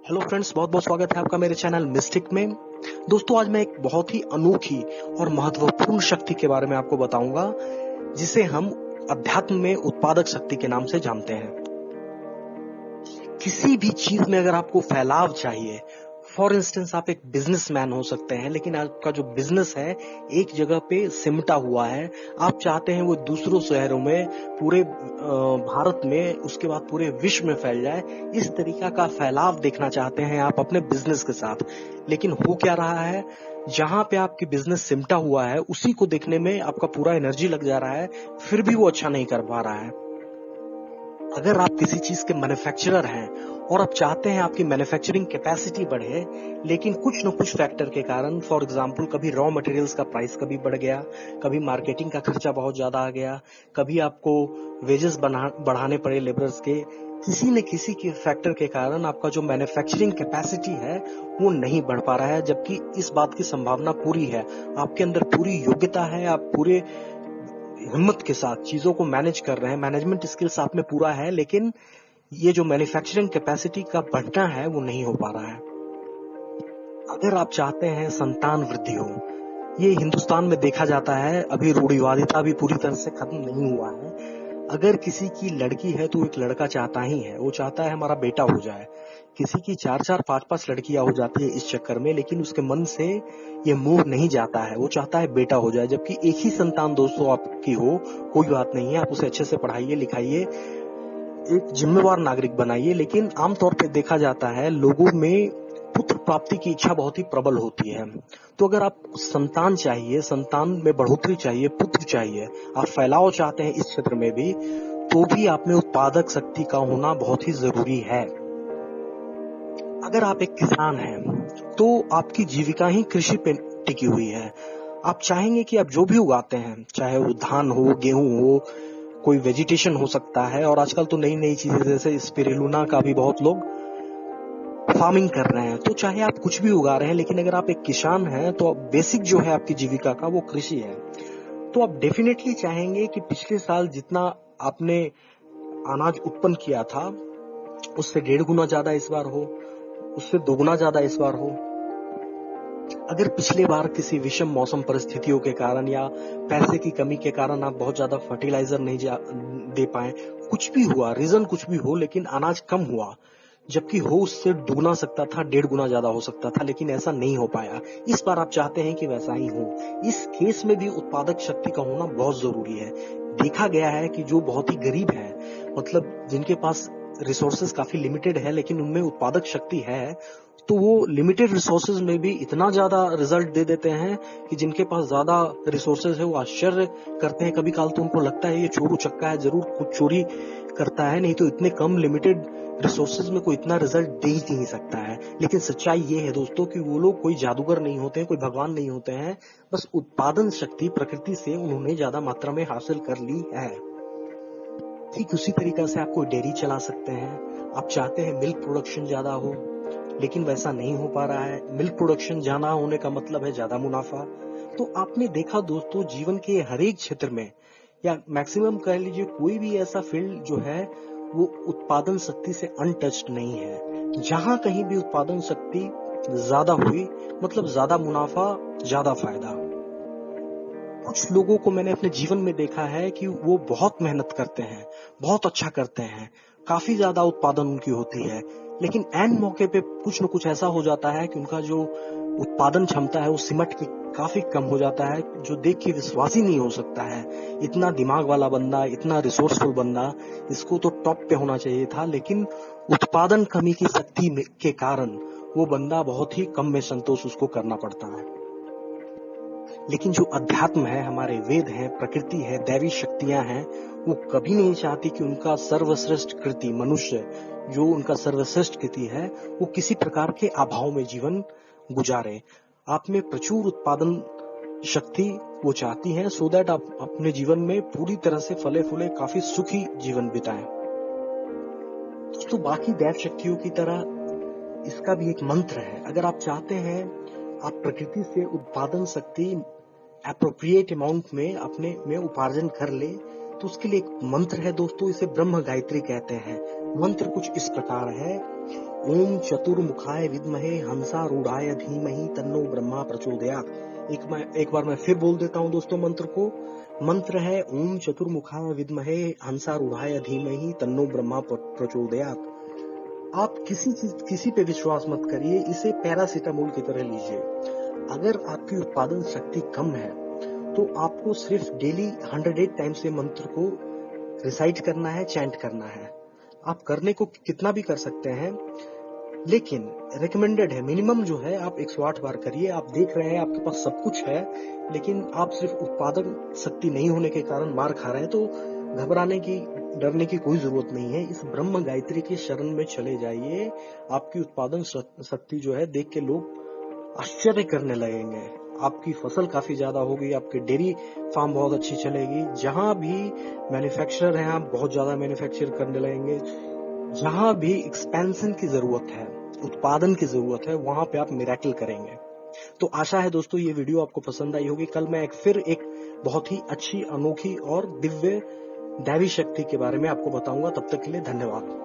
Hello friends, बहुत बहुत स्वागत है आपका मेरे चैनल मिस्टिक में। दोस्तों, आज मैं एक बहुत ही अनोखी और महत्वपूर्ण शक्ति के बारे में आपको बताऊंगा, जिसे हम अध्यात्म में उत्पादक शक्ति के नाम से जानते हैं। किसी भी चीज में अगर आपको फैलाव चाहिए, फॉर इंस्टेंस आप एक बिजनेसमैन हो सकते हैं, लेकिन आपका जो बिजनेस है एक जगह पे सिमटा हुआ है। आप चाहते हैं वो दूसरों शहरों में, पूरे भारत में, उसके बाद पूरे विश्व में फैल जाए। इस तरीका का फैलाव देखना चाहते हैं आप अपने बिजनेस के साथ। लेकिन हो क्या रहा है, जहां पे आपकी बिजनेस सिमटा हुआ है उसी को देखने में आपका पूरा एनर्जी लग जा रहा है, फिर भी वो अच्छा नहीं कर पा रहा है। अगर आप किसी चीज के मैन्युफैक्चरर हैं और आप चाहते हैं आपकी मैन्युफैक्चरिंग कैपेसिटी बढ़े, लेकिन कुछ न कुछ फैक्टर के कारण, फॉर एग्जांपल कभी रॉ मटेरियल्स का प्राइस कभी बढ़ गया, कभी मार्केटिंग का खर्चा बहुत ज्यादा आ गया, कभी आपको वेजेस बढ़ाने पड़े लेबर्स के, किसी न किसी के फैक्टर के कारण आपका जो मैन्युफैक्चरिंग कैपेसिटी है वो नहीं बढ़ पा रहा है। जबकि इस बात की संभावना पूरी है, आपके अंदर पूरी योग्यता है, आप पूरे हिम्मत के साथ चीजों को मैनेज कर रहे हैं, मैनेजमेंट स्किल्स आप में पूरा है, लेकिन ये जो मैन्युफैक्चरिंग कैपेसिटी का बढ़ना है वो नहीं हो पा रहा है। अगर आप चाहते हैं संतान वृद्धि हो, ये हिंदुस्तान में देखा जाता है, अभी रूढ़िवादिता भी पूरी तरह से खत्म नहीं हुआ है। अगर किसी की लड़की है तो एक लड़का चाहता ही है, वो चाहता है हमारा बेटा हो जाए। किसी की 4-4 5-5 लड़कियां हो जाती है इस चक्कर में, लेकिन उसके मन से ये मोह नहीं जाता है, वो चाहता है बेटा हो जाए। जबकि एक ही संतान दोस्तों आपकी हो, कोई बात नहीं है, आप उसे अच्छे से पढ़ाइए लिखाइए, एक जिम्मेवार नागरिक बनाइए। लेकिन आमतौर पे देखा जाता है लोगों में पुत्र प्राप्ति की इच्छा बहुत ही प्रबल होती है। तो अगर आप संतान चाहिए, संतान में बढ़ोतरी चाहिए, पुत्र चाहिए, आप फैलाव चाहते हैं इस क्षेत्र में भी, तो भी आप में उत्पादक शक्ति का होना बहुत ही जरूरी है। अगर आप एक किसान हैं तो आपकी जीविका ही कृषि पे टिकी हुई है। आप चाहेंगे कि आप जो भी उगाते हैं, चाहे वो धान हो, गेहूं हो, कोई वेजिटेशन हो सकता है, और आजकल तो नई नई चीजें जैसे स्पिरुलिना का भी बहुत लोग फार्मिंग कर रहे हैं। तो चाहे आप कुछ भी उगा रहे हैं, लेकिन अगर आप एक किसान हैं तो बेसिक जो है आपकी जीविका का वो कृषि है। तो आप डेफिनेटली चाहेंगे कि पिछले साल जितना आपने अनाज उत्पन्न किया था उससे 1.5 गुना ज्यादा इस बार हो, उससे 2 गुना ज्यादा इस बार हो। अगर पिछले बार किसी विषम मौसम परिस्थितियों के कारण या पैसे की कमी के कारण आप बहुत ज्यादा फर्टिलाइजर नहीं दे पाए, कुछ भी हुआ, रीजन कुछ भी हो, लेकिन अनाज कम हुआ, जबकि हो उससे दुगना सकता था, 1.5 गुना ज्यादा हो सकता था, लेकिन ऐसा नहीं हो पाया। इस बार आप चाहते हैं कि वैसा ही हो। इस केस में भी उत्पादक शक्ति का होना बहुत जरूरी है। देखा गया है कि जो बहुत ही गरीब है, मतलब जिनके पास रिसोर्सेज काफी लिमिटेड है, लेकिन उनमें उत्पादक शक्ति है, तो वो लिमिटेड रिसोर्सेज में भी इतना ज्यादा रिजल्ट दे देते हैं कि जिनके पास ज्यादा रिसोर्सेज है वो आश्चर्य करते हैं। कभी काल तो उनको लगता है ये चोर उचक्का है, जरूर कुछ चोरी करता है, नहीं तो इतने कम लिमिटेड रिसोर्सेज में कोई इतना रिजल्ट दे ही नहीं सकता है। लेकिन सच्चाई ये है दोस्तों कि वो लोग कोई जादूगर नहीं होते हैं, कोई भगवान नहीं होते हैं, बस उत्पादन शक्ति प्रकृति से उन्होंने ज्यादा मात्रा में हासिल कर ली है। ठीक उसी तरीका से आप कोई डेयरी चला सकते हैं। आप चाहते हैं मिल्क प्रोडक्शन ज्यादा हो, लेकिन वैसा नहीं हो पा रहा है। मिल्क प्रोडक्शन ज्यादा होने का मतलब है ज्यादा मुनाफा। तो आपने देखा दोस्तों, जीवन के हर एक क्षेत्र में, या मैक्सिमम कह लीजिए कोई भी ऐसा फील्ड जो है वो उत्पादन शक्ति से अनटच्ड नहीं है। जहां कहीं भी उत्पादन शक्ति ज्यादा हुई मतलब ज्यादा मुनाफा, ज्यादा फायदा। कुछ लोगों को मैंने अपने जीवन में देखा है कि वो बहुत मेहनत करते हैं, बहुत अच्छा करते हैं, काफी ज्यादा उत्पादन उनकी होती है, लेकिन एन मौके पे कुछ न कुछ ऐसा हो जाता है कि उनका जो उत्पादन क्षमता है वो सिमट के काफी कम हो जाता है, जो देख के विश्वास ही नहीं हो सकता है। इतना दिमाग वाला बंदा, इतना रिसोर्सफुल बंदा, इसको तो टॉप पे होना चाहिए था, लेकिन उत्पादन कमी की शक्ति के कारण वो बंदा बहुत ही कम में संतोष उसको करना पड़ता है। लेकिन जो अध्यात्म है, हमारे वेद हैं, प्रकृति है, दैवी शक्तियां हैं, वो कभी नहीं चाहती कि उनका सर्वश्रेष्ठ कृति मनुष्य, जो उनका सर्वश्रेष्ठ कृति है, वो किसी प्रकार के अभाव में जीवन गुजारे। आप में प्रचुर उत्पादन शक्ति वो चाहती हैं, सो दैट आप अपने जीवन में पूरी तरह से फले फूले काफी सुखी जीवन बिताएं। दोस्तों, बाकी दैव शक्तियों की तरह इसका भी एक मंत्र है। अगर आप चाहते हैं आप प्रकृति से उत्पादन शक्ति एप्रोप्रिएट अमाउंट में अपने में उपार्जन कर ले, तो उसके लिए एक मंत्र है दोस्तों, इसे ब्रह्म गायत्री कहते हैं। मंत्र कुछ इस प्रकार है: ओम चतुर्मुखाय विद्महे हंसारूढ़ाय धीमहि तन्नो ब्रह्मा प्रचोदयात्। एक बार मैं फिर बोल देता हूं दोस्तों मंत्र को। मंत्र है ओम चतुर्मुखाय विद्महे हंसारूढ़ाय धीमहि तन्नो ब्रह्मा प्रचोदयात्। आप किसी पे विश्वास मत करिए, इसे पैरासीटामोल की तरह लीजिए। अगर आपकी उत्पादन शक्ति कम है तो आपको सिर्फ डेली 108 टाइम्स ये मंत्र को रिसाइट करना है, चैंट करना है। आप करने को कितना भी कर सकते हैं, लेकिन रिकमेंडेड है मिनिमम जो है आप 108 बार करिए। आप देख रहे हैं आपके पास सब कुछ है, लेकिन आप सिर्फ उत्पादन शक्ति नहीं होने के कारण मार खा रहे हैं, तो घबराने की, डरने की कोई जरूरत नहीं है। इस ब्रह्म गायत्री के शरण में चले जाइए। आपकी उत्पादन शक्ति जो है देख के लोग आश्चर्य करने लगेंगे। आपकी फसल काफी ज्यादा होगी, आपकी डेयरी फार्म बहुत अच्छी चलेगी। जहां भी मैन्युफैक्चरर हैं आप बहुत ज्यादा मैन्युफैक्चर करने लगेंगे। जहां भी एक्सपेंशन की जरूरत है, उत्पादन की जरूरत है, वहां पे आप मिरेकल करेंगे। तो आशा है दोस्तों ये वीडियो आपको पसंद आई होगी। कल मैं फिर एक बहुत ही अच्छी, अनोखी और दिव्य दैवी शक्ति के बारे में आपको बताऊंगा। तब तक के लिए धन्यवाद।